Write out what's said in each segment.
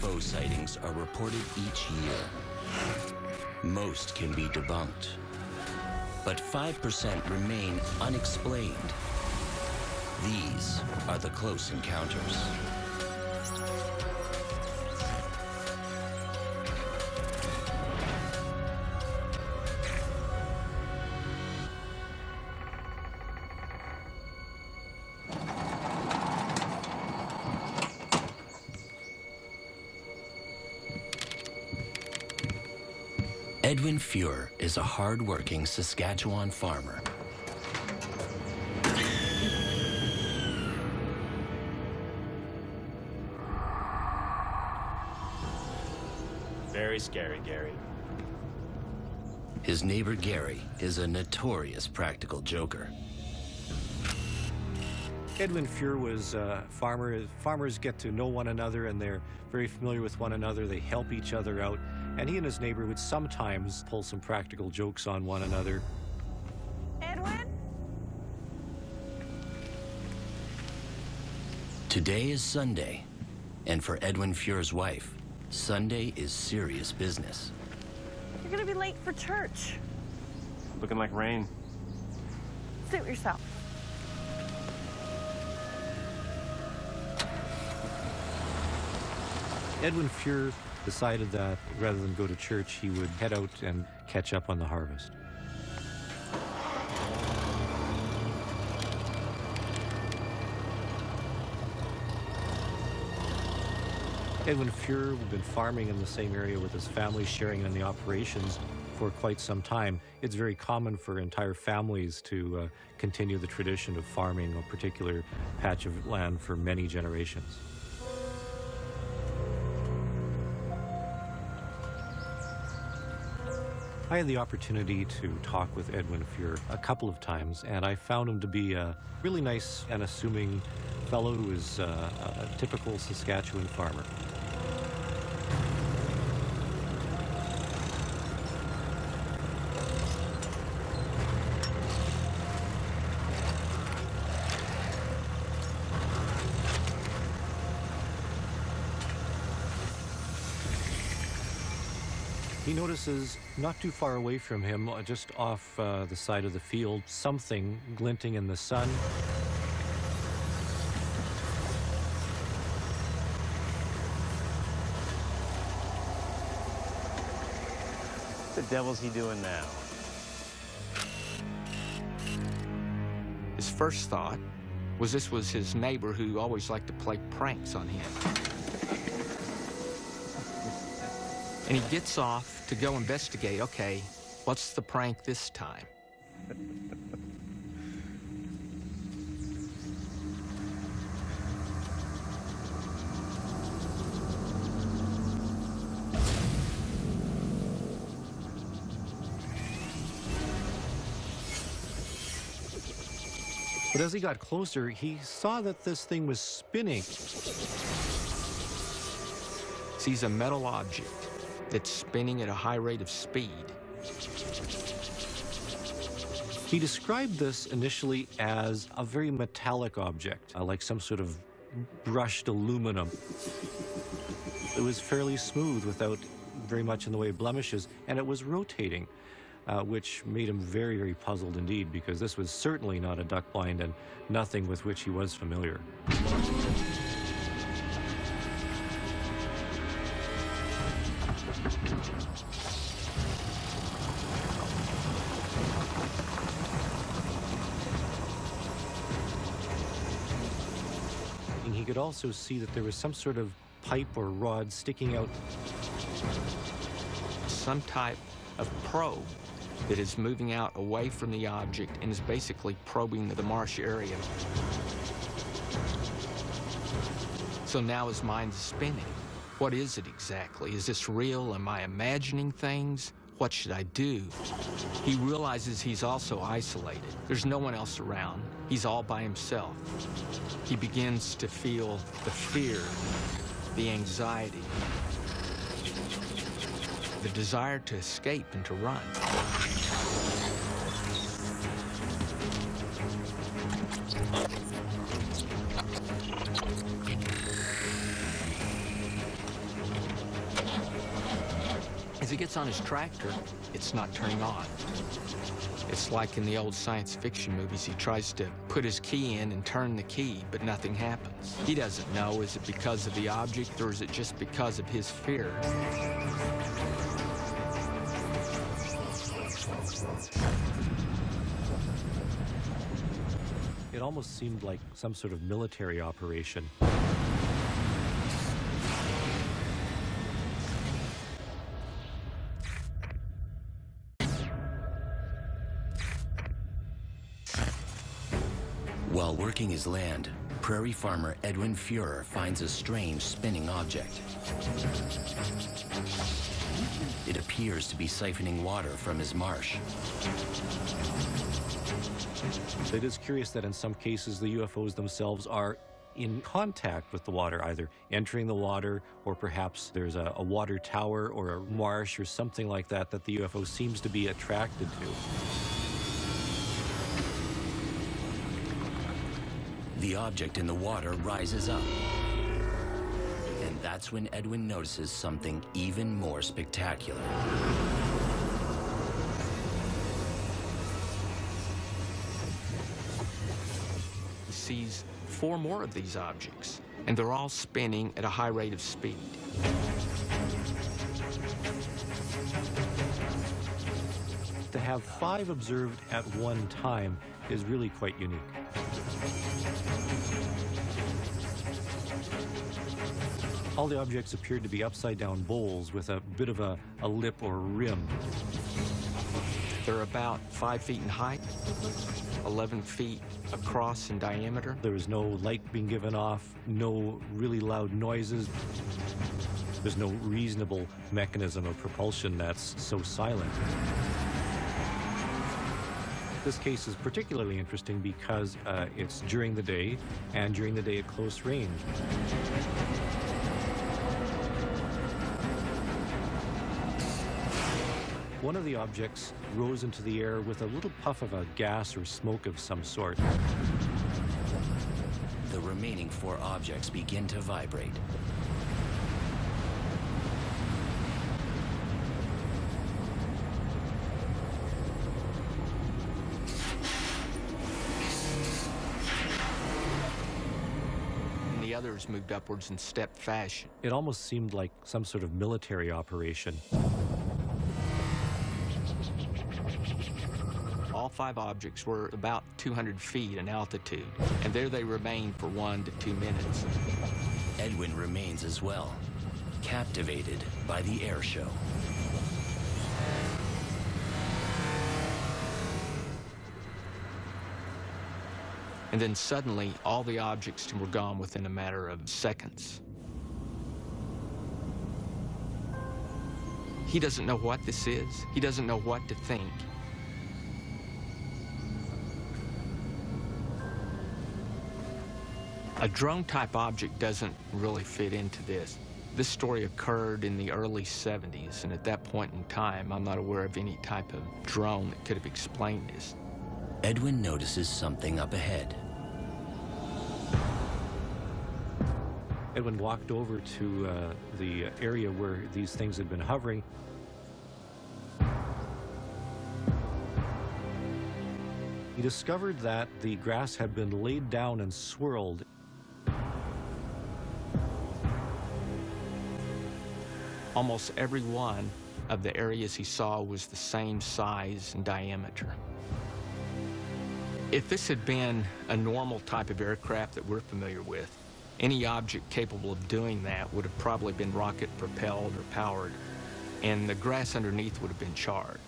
UFO sightings are reported each year. Most can be debunked, but 5% remain unexplained. These are the close encounters. Edwin Fuhr is a hard-working Saskatchewan farmer. Very scary, Gary. His neighbor Gary is a notorious practical joker. Edwin Fuhr was a farmer. Farmers get to know one another and they're very familiar with one another. They help each other out. And he and his neighbor would sometimes pull some practical jokes on one another. Edwin? Today is Sunday, and for Edwin Fuhr's wife, Sunday is serious business. You're gonna be late for church. Looking like rain. Suit yourself. Edwin Fuhr decided that rather than go to church, he would head out and catch up on the harvest. Edwin Fuhr had been farming in the same area with his family, sharing in the operations for quite some time. It's very common for entire families to continue the tradition of farming a particular patch of land for many generations. I had the opportunity to talk with Edwin Fuhr a couple of times, and I found him to be a really nice and assuming fellow who is a typical Saskatchewan farmer. He notices not too far away from him, just off the side of the field, something glinting in the sun. What the devil's he doing now? His first thought was this was his neighbor who always liked to play pranks on him. And he gets off to go investigate, okay, what's the prank this time? But as he got closer, he saw that this thing was spinning. Sees a metal object that's spinning at a high rate of speed. He described this initially as a very metallic object, like some sort of brushed aluminum. It was fairly smooth without very much in the way of blemishes, and it was rotating, which made him very, very puzzled indeed, because this was certainly not a duck blind and nothing with which he was familiar. He could also see that there was some sort of pipe or rod sticking out. Some type of probe that is moving out away from the object and is basically probing the marsh area. So now his mind is spinning. What is it exactly? Is this real? Am I imagining things? What should I do? He realizes he's also isolated. There's no one else around. He's all by himself. He begins to feel the fear, the anxiety, the desire to escape and to run. As he gets on his tractor, it's not turning on. It's like in the old science fiction movies. He tries to put his key in and turn the key, but nothing happens. He doesn't know, is it because of the object or is it just because of his fear? It almost seemed like some sort of military operation. While working his land, prairie farmer Edwin Fuhrer finds a strange spinning object. It appears to be siphoning water from his marsh. It is curious that in some cases the UFOs themselves are in contact with the water, either entering the water or perhaps there's a water tower or a marsh or something like that that the UFO seems to be attracted to. The object in the water rises up. And that's when Edwin notices something even more spectacular. He sees 4 more of these objects, and they're all spinning at a high rate of speed. To have 5 observed at one time is really quite unique. All the objects appeared to be upside-down bowls with a bit of a lip or rim. They're about 5 feet in height, 11 feet across in diameter. There was no light being given off, no really loud noises. There's no reasonable mechanism of propulsion that's so silent. This case is particularly interesting because it's during the day and during the day at close range. One of the objects rose into the air with a little puff of a gas or smoke of some sort. The remaining 4 objects begin to vibrate. And the others moved upwards in step fashion. It almost seemed like some sort of military operation. All 5 objects were about 200 feet in altitude, and there they remained for 1 to 2 minutes. Edwin remains as well, captivated by the air show. And then suddenly, all the objects were gone within a matter of seconds. He doesn't know what this is. He doesn't know what to think. A drone-type object doesn't really fit into this. This story occurred in the early 70s, and at that point in time, I'm not aware of any type of drone that could have explained this. Edwin notices something up ahead. Edwin walked over to the area where these things had been hovering. He discovered that the grass had been laid down and swirled. Almost every one of the areas he saw was the same size and diameter. If this had been a normal type of aircraft that we're familiar with, any object capable of doing that would have probably been rocket-propelled or powered, and the grass underneath would have been charred.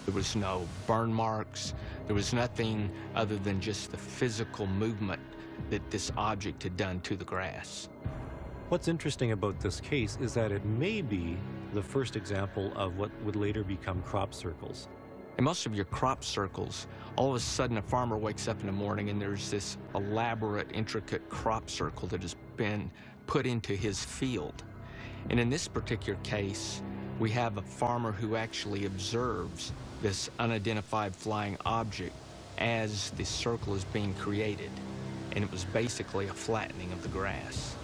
There was no burn marks. There was nothing other than just the physical movement that this object had done to the grass. What's interesting about this case is that it may be the first example of what would later become crop circles. In most of your crop circles, all of a sudden a farmer wakes up in the morning and there's this elaborate, intricate crop circle that has been put into his field. And in this particular case, we have a farmer who actually observes this unidentified flying object as the circle is being created. And it was basically a flattening of the grass.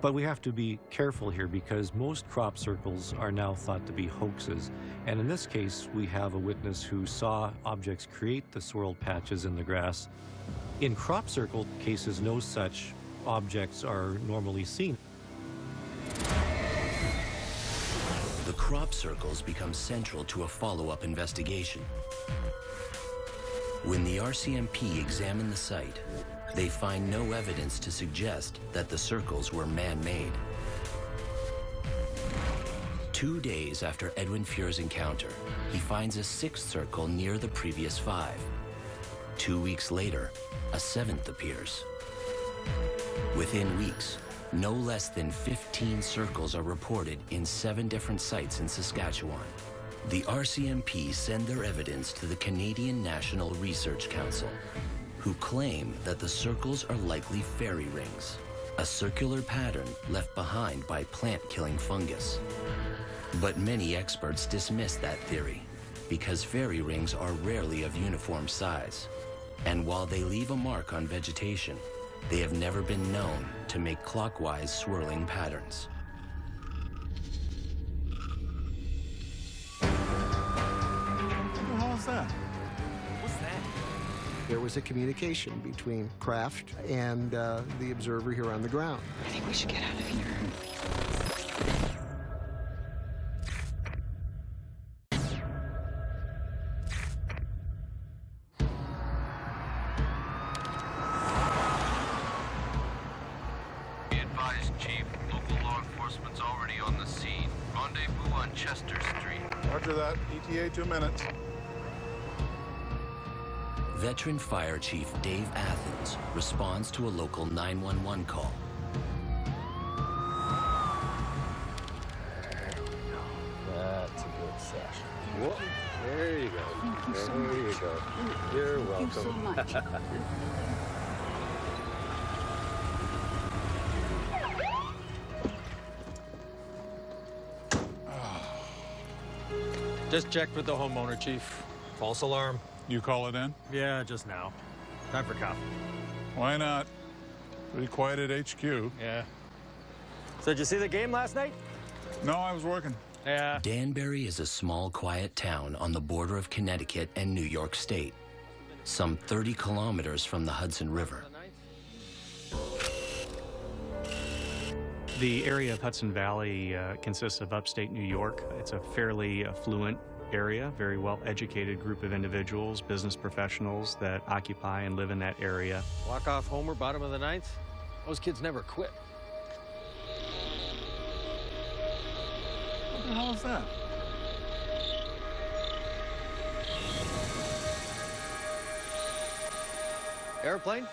But we have to be careful here because most crop circles are now thought to be hoaxes. And in this case, we have a witness who saw objects create the swirled patches in the grass. In crop circle cases, no such objects are normally seen. The crop circles become central to a follow-up investigation. When the RCMP examine the site, they find no evidence to suggest that the circles were man-made. 2 days after Edwin Fuhr's encounter, he finds a sixth circle near the previous 5. 2 weeks later, a seventh appears. Within weeks, no less than 15 circles are reported in 7 different sites in Saskatchewan. The RCMP send their evidence to the Canadian National Research Council, who claim that the circles are likely fairy rings, a circular pattern left behind by plant-killing fungus. But many experts dismiss that theory because fairy rings are rarely of uniform size. And while they leave a mark on vegetation, they have never been known to make clockwise swirling patterns. What the hell is that? What's that? There was a communication between craft and the observer here on the ground. I think we should get out of here. Be advised, Chief. Local law enforcement's already on the scene. Rendezvous on Chester Street. Roger that. ETA 2 minutes. Veteran Fire Chief Dave Athens responds to a local 911 call. That's a good session. Whoop. There you go. There you go. You're welcome. Thank you so much. Just checked with the homeowner, Chief. False alarm. You call it in? Yeah, just now. Time for coffee. Why not? Pretty quiet at HQ. Yeah. So did you see the game last night? No, I was working. Yeah. Danbury is a small, quiet town on the border of Connecticut and New York State, some 30 kilometers from the Hudson River. The area of Hudson Valley consists of upstate New York. It's a fairly affluent area, very well-educated group of individuals, business professionals that occupy and live in that area. Walk-off homer, bottom of the ninth. Those kids never quit. What the hell is that? Airplane?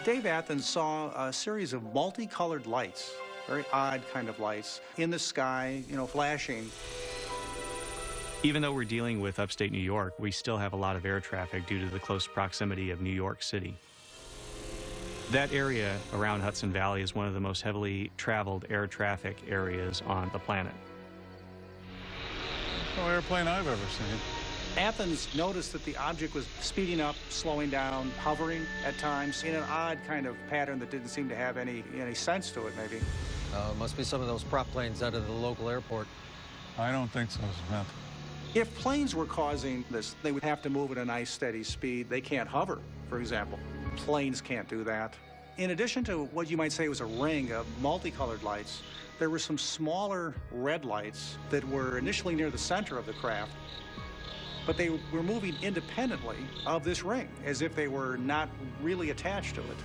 Dave Athens saw a series of multicolored lights, very odd kind of lights, in the sky, flashing. Even though we're dealing with upstate New York, we still have a lot of air traffic due to the close proximity of New York City. That area around Hudson Valley is one of the most heavily traveled air traffic areas on the planet. No airplane I've ever seen. Athens noticed that the object was speeding up, slowing down, hovering at times in an odd kind of pattern that didn't seem to have any sense to it, maybe. Must be some of those prop planes out of the local airport. I don't think so, Smith. If planes were causing this, they would have to move at a nice steady speed. They can't hover, for example. Planes can't do that. In addition to what you might say was a ring of multicolored lights, there were some smaller red lights that were initially near the center of the craft, but they were moving independently of this ring, as if they were not really attached to it.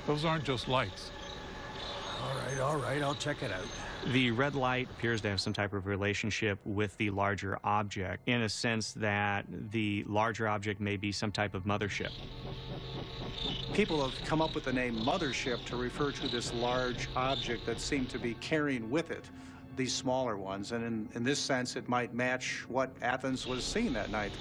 Those aren't just lights. All right, I'll check it out. The red light appears to have some type of relationship with the larger object, in a sense that the larger object may be some type of mothership. People have come up with the name mothership to refer to this large object that seemed to be carrying with it these smaller ones, and in this sense it might match what Athens was seeing that night.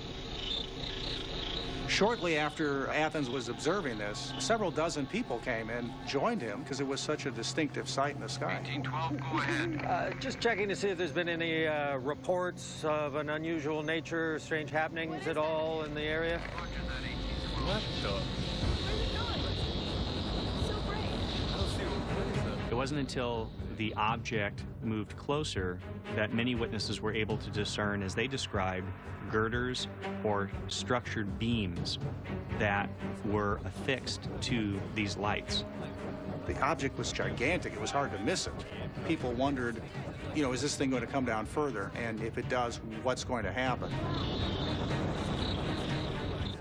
Shortly after Athens was observing this, several dozen people came and joined him because it was such a distinctive sight in the sky. 1812, go ahead. Just checking to see if there's been any reports of an unusual nature, strange happenings at all in the area. What the? So great. wasn't until the object moved closer that many witnesses were able to discern, as they described, girders or structured beams that were affixed to these lights. The object was gigantic. It was hard to miss it. People wondered, you know, is this thing going to come down further? And if it does, what's going to happen?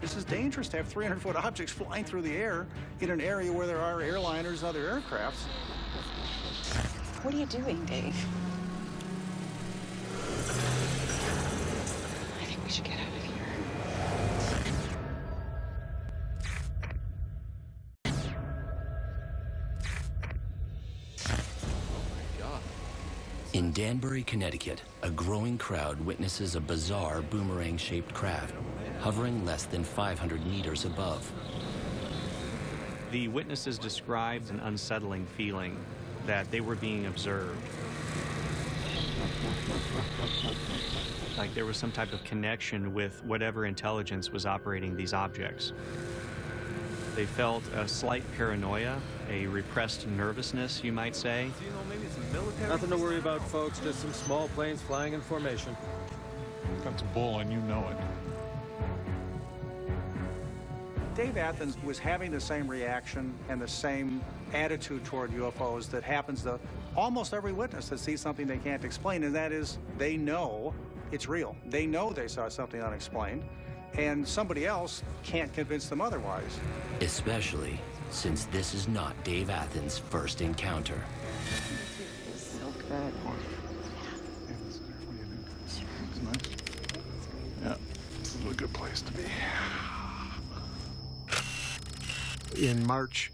This is dangerous to have 300-foot objects flying through the air in an area where there are airliners and other aircrafts. What are you doing, Dave? I think we should get out of here. In Danbury, Connecticut, a growing crowd witnesses a bizarre boomerang-shaped craft hovering less than 500 meters above. The witnesses described an unsettling feeling that they were being observed. Like there was some type of connection with whatever intelligence was operating these objects. They felt a slight paranoia, a repressed nervousness, you might say. Nothing to worry about, folks. Just some small planes flying in formation. That's bull, and you know it. Dave Athens was having the same reaction and the same attitude toward UFOs that happens to almost every witness that sees something they can't explain, and that is they know it's real. They know they saw something unexplained, and somebody else can't convince them otherwise. Especially since this is not Dave Athens' first encounter. So good. Yeah, this is a good place to be. In March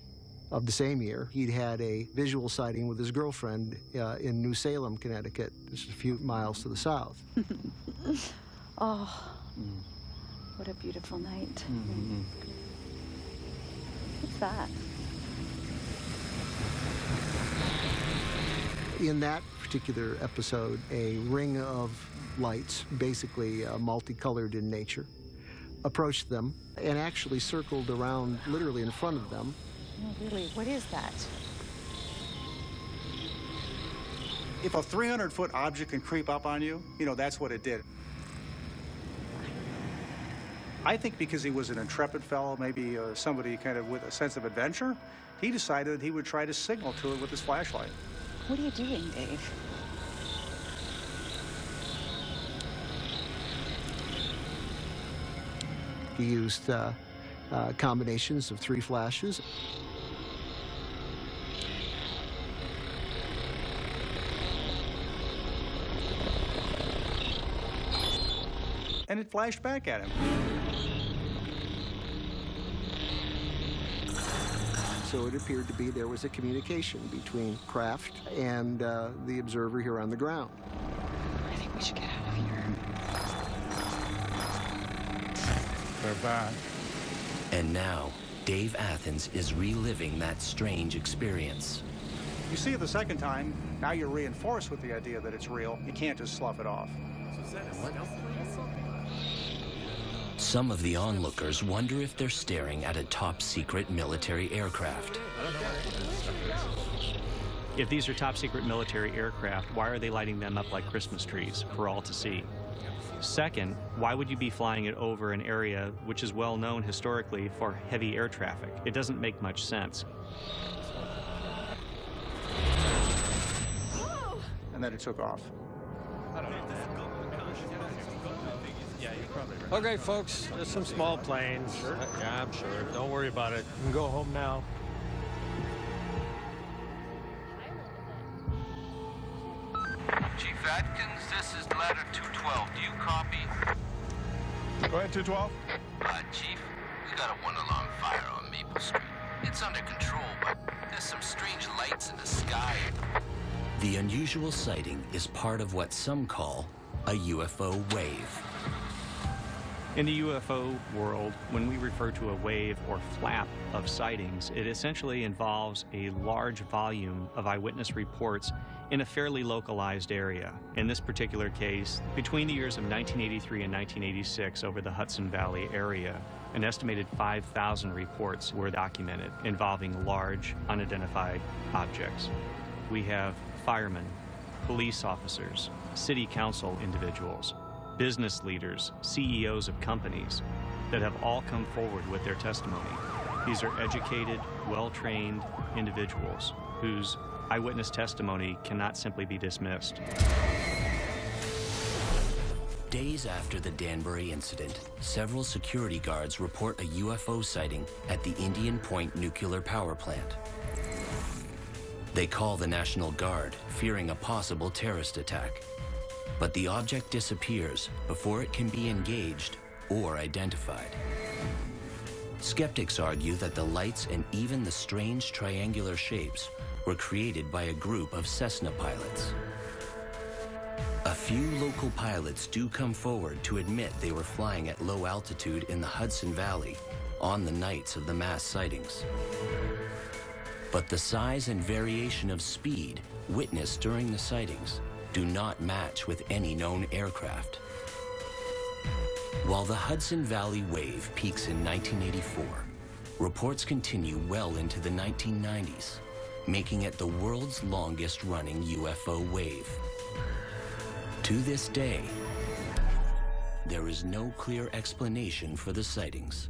of the same year, he'd had a visual sighting with his girlfriend in New Salem, Connecticut, just a few miles to the south. Oh, what a beautiful night. What's that? In that particular episode, a ring of lights, basically multicolored in nature, approached them and actually circled around literally in front of them. Oh, really? What is that? If a 300-foot object can creep up on you, you know, that's what it did. I think because he was an intrepid fellow, maybe somebody kind of with a sense of adventure, he decided he would try to signal to it with his flashlight. What are you doing, Dave? He used combinations of 3 flashes. And it flashed back at him. So it appeared to be there was a communication between craft and the observer here on the ground. I think we should get out of here. They're back. And now, Dave Athens is reliving that strange experience. You see it the second time, now you're reinforced with the idea that it's real. You can't just slough it off. Some of the onlookers wonder if they're staring at a top-secret military aircraft. If these are top-secret military aircraft, why are they lighting them up like Christmas trees for all to see? Second, why would you be flying it over an area which is well known historically for heavy air traffic? It doesn't make much sense. And then it took off. Okay, folks, just some small planes. Yeah, I'm sure. Don't worry about it. You can go home now. Chief Atkins, this is ladder 212. Do you copy? Go ahead, 212. Chief, we got a one-alarm fire on Maple Street. It's under control, but there's some strange lights in the sky. The unusual sighting is part of what some call a UFO wave. In the UFO world, when we refer to a wave or flap of sightings, it essentially involves a large volume of eyewitness reports in a fairly localized area. In this particular case, between the years of 1983 and 1986 over the Hudson Valley area, an estimated 5,000 reports were documented involving large, unidentified objects. we have firemen, police officers, city council individuals, business leaders, CEOs of companies that have all come forward with their testimony. These are educated, well-trained individuals whose eyewitness testimony cannot simply be dismissed. Days after the Danbury incident, several security guards report a UFO sighting at the Indian Point nuclear power plant. They call the National Guard, fearing a possible terrorist attack. But the object disappears before it can be engaged or identified. Skeptics argue that the lights and even the strange triangular shapes were created by a group of Cessna pilots. A few local pilots do come forward to admit they were flying at low altitude in the Hudson Valley on the nights of the mass sightings. But the size and variation of speed witnessed during the sightings do not match with any known aircraft. While the Hudson Valley wave peaks in 1984, reports continue well into the 1990s, making it the world's longest-running UFO wave. To this day, there is no clear explanation for the sightings.